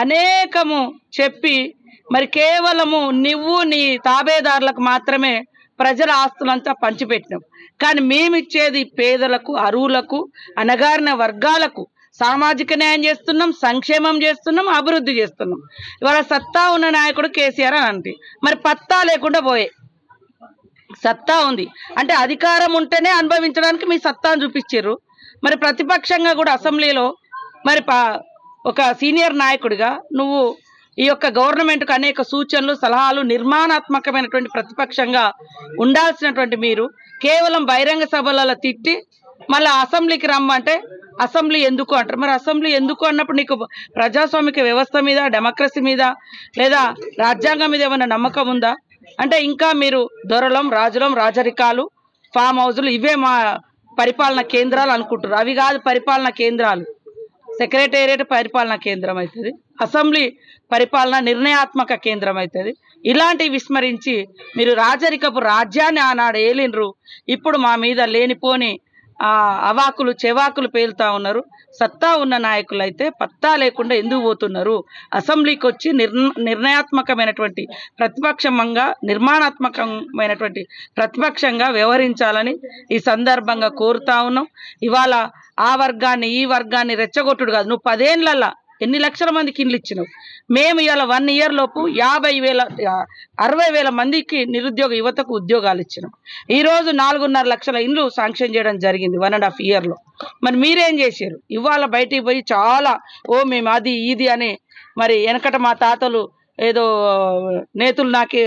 అనేకము చెప్పి మరి కేవలము నువ్వు నీ తాబేదారులకు మాత్రమే ప్రజల ఆస్తులంతా పంచిపెట్టినావు. కానీ మేమిచ్చేది పేదలకు, అరువులకు, అణగారిన వర్గాలకు సామాజిక న్యాయం చేస్తున్నాం, సంక్షేమం చేస్తున్నాం, అభివృద్ధి చేస్తున్నాం. ఇవాళ సత్తా ఉన్న నాయకుడు కేసీఆర్ అని అంటే మరి పత్తా లేకుండా పోయే. సత్తా ఉంది అంటే అధికారం ఉంటేనే అనుభవించడానికి మీ సత్తాను చూపించారు. మరి ప్రతిపక్షంగా కూడా అసెంబ్లీలో మరి ఒక సీనియర్ నాయకుడిగా నువ్వు ఈ యొక్క గవర్నమెంట్కు అనేక సూచనలు, సలహాలు, నిర్మాణాత్మకమైనటువంటి ప్రతిపక్షంగా ఉండాల్సినటువంటి మీరు కేవలం బహిరంగ సభలలో తిట్టి మళ్ళీ అసెంబ్లీకి రమ్మంటే అసెంబ్లీ ఎందుకు అంటారు. మరి అసెంబ్లీ ఎందుకు అన్నప్పుడు నీకు ప్రజాస్వామిక వ్యవస్థ మీద, డెమోక్రసీ మీద లేదా రాజ్యాంగం మీద ఏమైనా నమ్మకం ఉందా? అంటే ఇంకా మీరు దొరలం, రాజులం, రాజరికాలు, ఫామ్ హౌజులు ఇవే మా పరిపాలనా కేంద్రాలు అనుకుంటారు. అవి కాదు పరిపాలనా కేంద్రాలు. సెక్రటేరియట్ పరిపాలనా కేంద్రం అవుతుంది, అసెంబ్లీ పరిపాలన నిర్ణయాత్మక కేంద్రం అవుతుంది. ఇలాంటివి విస్మరించి మీరు రాజరికపు రాజ్యాన్ని ఆనాడు ఏలినరు. ఇప్పుడు మా మీద లేనిపోని అవాకులు చెవాకులు పేలుతా ఉన్నారు. సత్తా ఉన్న నాయకులు అయితే పత్తా లేకుండా ఎందుకు పోతున్నారు? అసెంబ్లీకి వచ్చి నిర్ణయాత్మకమైనటువంటి ప్రతిపక్షంగా, నిర్మాణాత్మకమైనటువంటి ప్రతిపక్షంగా వ్యవహరించాలని ఈ సందర్భంగా కోరుతా ఉన్నాం. ఇవాళ ఆ వర్గాన్ని ఈ వర్గాన్ని రెచ్చగొట్టుడు కాదు. నువ్వు 10 ఏళ్లలో ఎన్ని లక్షల మందికి ఇండ్లు ఇచ్చినావు? మేము ఇవాళ 1 ఇయర్ లోపు 60,000 మందికి నిరుద్యోగ యువతకు ఉద్యోగాలు ఇచ్చినాం. ఈరోజు 4.5 లక్షల ఇండ్లు శాంక్షన్ చేయడం జరిగింది 1.5 ఇయర్లో. మరి మీరేం చేశారు? ఇవాళ బయటికి పోయి చాలా మేము అది ఇది అని మరి వెనకట మా తాతలు ఏదో నేతులు నాకు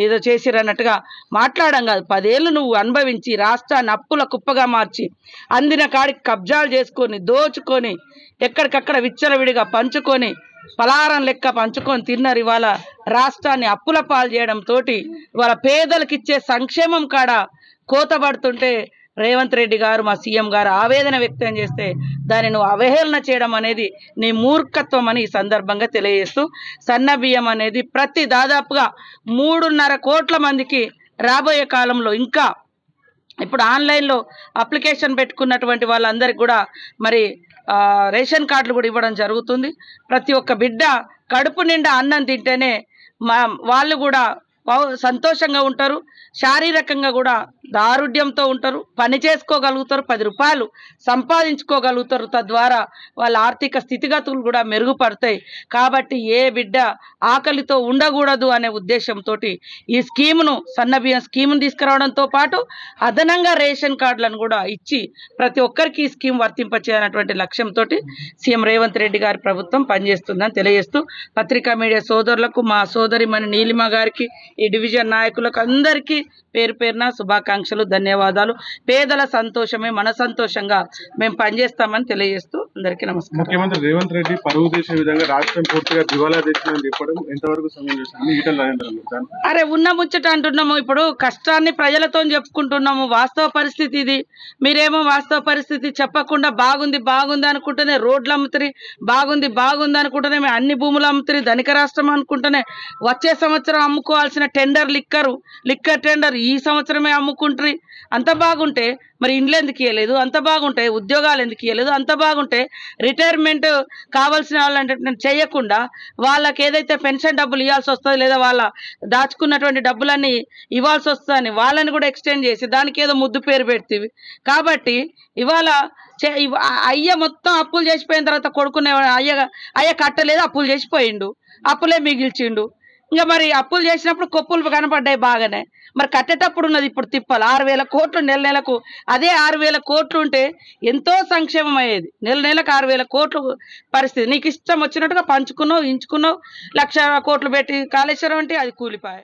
ఏదో చేసిరన్నట్టుగా మాట్లాడడం కాదు. 10 ఏళ్ళు నువ్వు అనుభవించి రాష్ట్రాన్ని అప్పుల కుప్పగా మార్చి అందిన కాడికి కబ్జాలు చేసుకొని దోచుకొని ఎక్కడికక్కడ విచ్చలవిడిగా పంచుకొని పలారం లెక్క పంచుకొని తిన్నారు. ఇవాళ రాష్ట్రాన్ని అప్పుల పాలు చేయడంతో ఇవాళ పేదలకు ఇచ్చే సంక్షేమం కాడ కోతబడుతుంటే రేవంత్ రెడ్డి గారు, మా సీఎం గారు ఆవేదన వ్యక్తం చేస్తే దాన్ని నువ్వు అవహేళన చేయడం అనేది నీ మూర్ఖత్వం అని ఈ సందర్భంగా తెలియజేస్తూ, సన్న బియ్యం అనేది దాదాపుగా 3.5 కోట్ల మందికి రాబోయే కాలంలో ఇంకా ఇప్పుడు ఆన్లైన్లో అప్లికేషన్ పెట్టుకున్నటువంటి వాళ్ళందరికీ కూడా మరి రేషన్ కార్డులు కూడా ఇవ్వడం జరుగుతుంది. ప్రతి ఒక్క బిడ్డ కడుపు నిండా అన్నం తింటేనే వాళ్ళు కూడా సంతోషంగా ఉంటారు, శారీరకంగా కూడా దారుఢ్యంతో ఉంటారు, పని చేసుకోగలుగుతారు, 10 రూపాయలు సంపాదించుకోగలుగుతారు. తద్వారా వాళ్ళ ఆర్థిక స్థితిగతులు కూడా మెరుగుపడతాయి. కాబట్టి ఏ బిడ్డ ఆకలితో ఉండకూడదు అనే ఉద్దేశంతో ఈ స్కీమును, సన్నబియ్యం స్కీమును తీసుకురావడంతో పాటు అదనంగా రేషన్ కార్డులను కూడా ఇచ్చి ప్రతి ఒక్కరికి ఈ స్కీమ్ వర్తింపచేయాలన్నటువంటి లక్ష్యంతో సీఎం రేవంత్ రెడ్డి గారి ప్రభుత్వం పనిచేస్తుందని తెలియజేస్తూ, పత్రికా మీడియా సోదరులకు, మా సోదరిమణి నీలిమ గారికి, ఈ డివిజన్ నాయకులకు అందరికీ పేరు పేరున శుభాకాంక్షలు, ధన్యవాదాలు. పేదల సంతోషమే మన సంతోషంగా మేము పనిచేస్తామని తెలియజేస్తూ అందరికీ నమస్కారం. ముఖ్యమంత్రి రేవంత్ రెడ్డి పరువు తీసే విధంగా రాష్ట్రం పూర్తిగా దివాలా తెచ్చిందని చెప్పడం ఎంతవరకు సమంజసం? అరే ఉన్న ముచ్చట అంటున్నాము. ఇప్పుడు కష్టాన్ని ప్రజలతో చెప్పుకుంటున్నాము. వాస్తవ పరిస్థితి ఇది. మీరేమో వాస్తవ పరిస్థితి చెప్పకుండా బాగుంది బాగుంది అనుకుంటేనే రోడ్లు అమ్ముతారు, బాగుంది బాగుంది అనుకుంటేనే మేము అన్ని భూములు అమ్ముతారు, ధనిక రాష్ట్రం అనుకుంటేనే వచ్చే సంవత్సరం అమ్ముకోవాల్సిన టెండర్ లిక్కర్ టెండర్ ఈ సంవత్సరమే అమ్ముకుంటారు. అంత బాగుంటే మరి ఇండ్లు ఎందుకు ఇవ్వలేదు? అంత బాగుంటే ఉద్యోగాలు ఎందుకు ఇవ్వలేదు? అంత బాగుంటే రిటైర్మెంట్ కావాల్సిన వాళ్ళంటే చేయకుండా వాళ్ళకి ఏదైతే పెన్షన్ డబ్బులు ఇవ్వాల్సి వస్తుంది లేదా వాళ్ళ దాచుకున్నటువంటి డబ్బులన్నీ ఇవ్వాల్సి వస్తుందని వాళ్ళని కూడా ఎక్స్టెండ్ చేసి దానికి ఏదో ముద్దు పేరు పెడుతుంది. కాబట్టి ఇవాళ అయ్య మొత్తం అప్పులు చేసిపోయిన తర్వాత కొడుకునే అయ్య కట్టలేదు, అప్పులు చేసిపోయిండు, అప్పులే మిగిల్చిండు. ఇంకా మరి అప్పులు చేసినప్పుడు కొప్పులు కనపడ్డాయి బాగానే, మరి కట్టేటప్పుడు ఉన్నది ఇప్పుడు తిప్పాలి. 6,000 కోట్లు నెలకు. అదే 6,000 కోట్లు ఉంటే ఎంతో సంక్షేమం అయ్యేది. నెలకు 6,000 కోట్లు పరిస్థితి. నీకు ఇష్టం వచ్చినట్టుగా పంచుకున్నావు, ఇంచుకున్నావు, 1,00,000 కోట్లు పెట్టి కాళేశ్వరం అంటే అది కూలిపాయ.